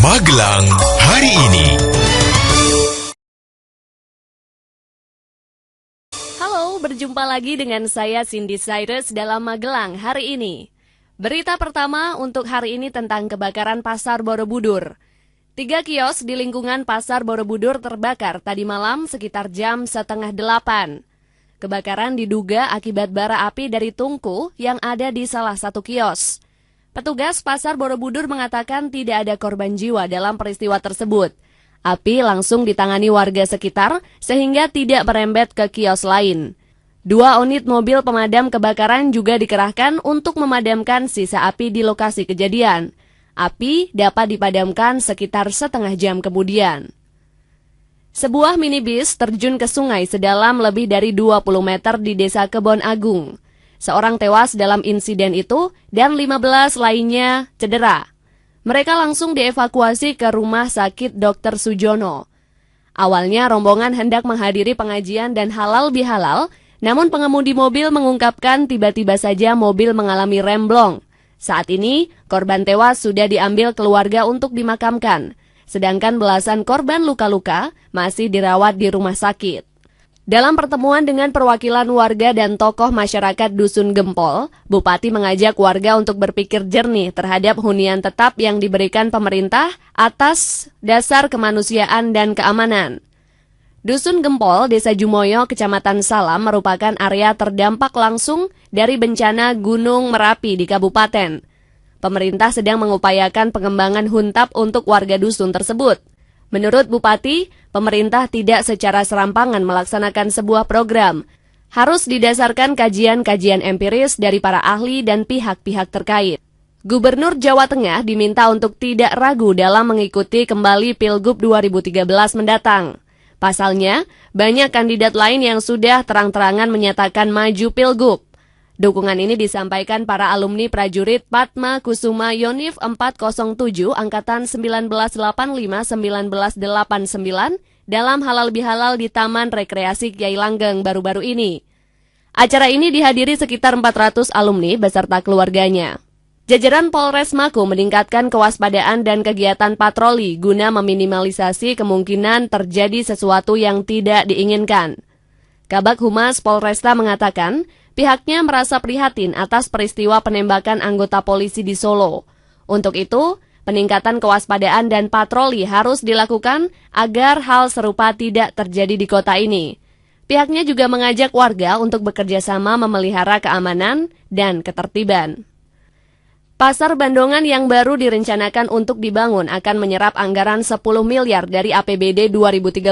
Magelang hari ini. Halo, berjumpa lagi dengan saya Cindy Cyrus dalam Magelang hari ini. Berita pertama untuk hari ini tentang kebakaran Pasar Borobudur. 3 kios di lingkungan Pasar Borobudur terbakar tadi malam sekitar jam 7:30. Kebakaran diduga akibat bara api dari tungku yang ada di salah satu kios. Petugas Pasar Borobudur mengatakan tidak ada korban jiwa dalam peristiwa tersebut. Api langsung ditangani warga sekitar sehingga tidak merembet ke kios lain. 2 unit mobil pemadam kebakaran juga dikerahkan untuk memadamkan sisa api di lokasi kejadian. Api dapat dipadamkan sekitar setengah jam kemudian. Sebuah minibus terjun ke sungai sedalam lebih dari 20 meter di Desa Kebon Agung. Seorang tewas dalam insiden itu dan 15 lainnya cedera. Mereka langsung dievakuasi ke Rumah Sakit Dr. Sujono. Awalnya rombongan hendak menghadiri pengajian dan halal bihalal, namun pengemudi mobil mengungkapkan tiba-tiba saja mobil mengalami remblong. Saat ini, korban tewas sudah diambil keluarga untuk dimakamkan, sedangkan belasan korban luka-luka masih dirawat di rumah sakit. Dalam pertemuan dengan perwakilan warga dan tokoh masyarakat Dusun Gempol, Bupati mengajak warga untuk berpikir jernih terhadap hunian tetap yang diberikan pemerintah atas dasar kemanusiaan dan keamanan. Dusun Gempol, Desa Jumoyo, Kecamatan Salam merupakan area terdampak langsung dari bencana Gunung Merapi di kabupaten. Pemerintah sedang mengupayakan pengembangan huntap untuk warga dusun tersebut. Menurut Bupati, pemerintah tidak secara serampangan melaksanakan sebuah program. Harus didasarkan kajian-kajian empiris dari para ahli dan pihak-pihak terkait. Gubernur Jawa Tengah diminta untuk tidak ragu dalam mengikuti kembali Pilgub 2013 mendatang. Pasalnya, banyak kandidat lain yang sudah terang-terangan menyatakan maju Pilgub. Dukungan ini disampaikan para alumni prajurit Padma Kusuma Yonif 407 Angkatan 1985-1989 dalam halal bihalal di Taman Rekreasi Kiai Langgeng baru-baru ini. Acara ini dihadiri sekitar 400 alumni beserta keluarganya. Jajaran Polres Maku meningkatkan kewaspadaan dan kegiatan patroli guna meminimalisasi kemungkinan terjadi sesuatu yang tidak diinginkan. Kabag Humas Polresta mengatakan, pihaknya merasa prihatin atas peristiwa penembakan anggota polisi di Solo. Untuk itu, peningkatan kewaspadaan dan patroli harus dilakukan agar hal serupa tidak terjadi di kota ini. Pihaknya juga mengajak warga untuk bekerja sama memelihara keamanan dan ketertiban. Pasar Bandongan yang baru direncanakan untuk dibangun akan menyerap anggaran 10 miliar dari APBD 2013.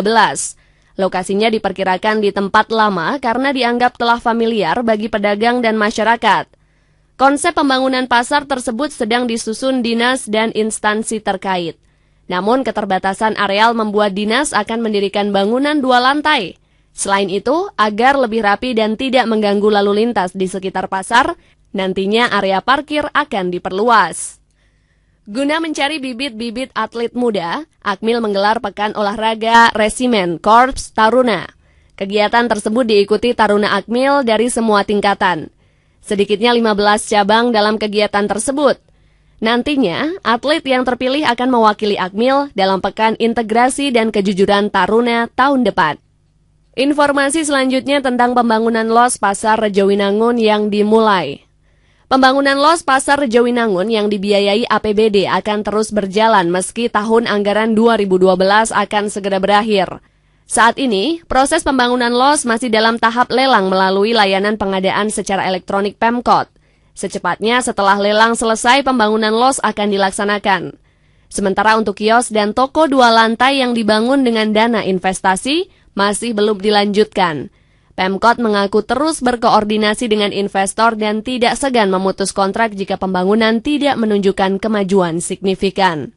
Lokasinya diperkirakan di tempat lama karena dianggap telah familiar bagi pedagang dan masyarakat. Konsep pembangunan pasar tersebut sedang disusun dinas dan instansi terkait. Namun keterbatasan areal membuat dinas akan mendirikan bangunan 2 lantai. Selain itu, agar lebih rapi dan tidak mengganggu lalu lintas di sekitar pasar, nantinya area parkir akan diperluas. Guna mencari bibit-bibit atlet muda, Akmil menggelar Pekan Olahraga Resimen Korps Taruna. Kegiatan tersebut diikuti Taruna Akmil dari semua tingkatan. Sedikitnya 15 cabang dalam kegiatan tersebut. Nantinya, atlet yang terpilih akan mewakili Akmil dalam Pekan Integrasi dan Kejujuran Taruna tahun depan. Informasi selanjutnya tentang pembangunan los Pasar Rejowinangun yang dimulai. Pembangunan los Pasar Rejowinangun yang dibiayai APBD akan terus berjalan meski tahun anggaran 2012 akan segera berakhir. Saat ini, proses pembangunan los masih dalam tahap lelang melalui layanan pengadaan secara elektronik Pemkot. Secepatnya setelah lelang selesai, pembangunan los akan dilaksanakan. Sementara untuk kios dan toko 2 lantai yang dibangun dengan dana investasi masih belum dilanjutkan. Pemkot mengaku terus berkoordinasi dengan investor dan tidak segan memutus kontrak jika pembangunan tidak menunjukkan kemajuan signifikan.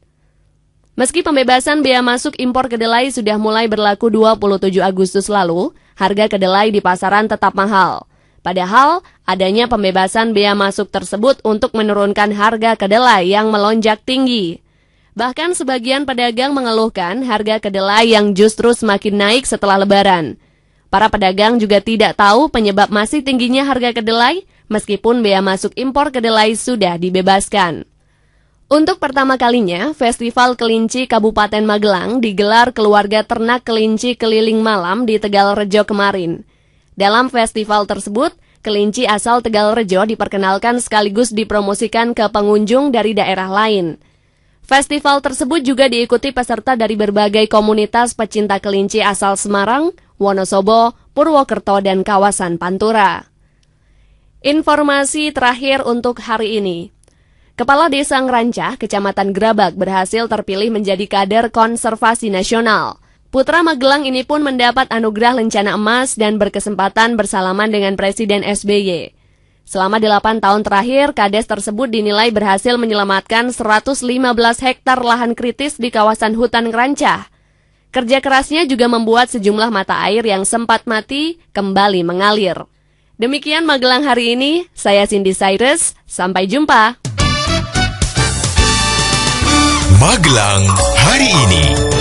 Meski pembebasan bea masuk impor kedelai sudah mulai berlaku 27 Agustus lalu, harga kedelai di pasaran tetap mahal. Padahal, adanya pembebasan bea masuk tersebut untuk menurunkan harga kedelai yang melonjak tinggi. Bahkan sebagian pedagang mengeluhkan harga kedelai yang justru semakin naik setelah Lebaran. Para pedagang juga tidak tahu penyebab masih tingginya harga kedelai, meskipun bea masuk impor kedelai sudah dibebaskan. Untuk pertama kalinya, Festival Kelinci Kabupaten Magelang digelar keluarga ternak kelinci keliling malam di Tegalrejo kemarin. Dalam festival tersebut, kelinci asal Tegalrejo diperkenalkan sekaligus dipromosikan ke pengunjung dari daerah lain. Festival tersebut juga diikuti peserta dari berbagai komunitas pecinta kelinci asal Semarang, Wonosobo, Purwokerto, dan kawasan Pantura. Informasi terakhir untuk hari ini. Kepala Desa Ngerancah, Kecamatan Grabak berhasil terpilih menjadi kader konservasi nasional. Putra Magelang ini pun mendapat anugerah Lencana Emas dan berkesempatan bersalaman dengan Presiden SBY. Selama 8 tahun terakhir, Kades tersebut dinilai berhasil menyelamatkan 115 hektar lahan kritis di kawasan hutan Ngerancah. Kerja kerasnya juga membuat sejumlah mata air yang sempat mati kembali mengalir. Demikian Magelang hari ini, saya Cindy Cyrus, sampai jumpa. Magelang hari ini.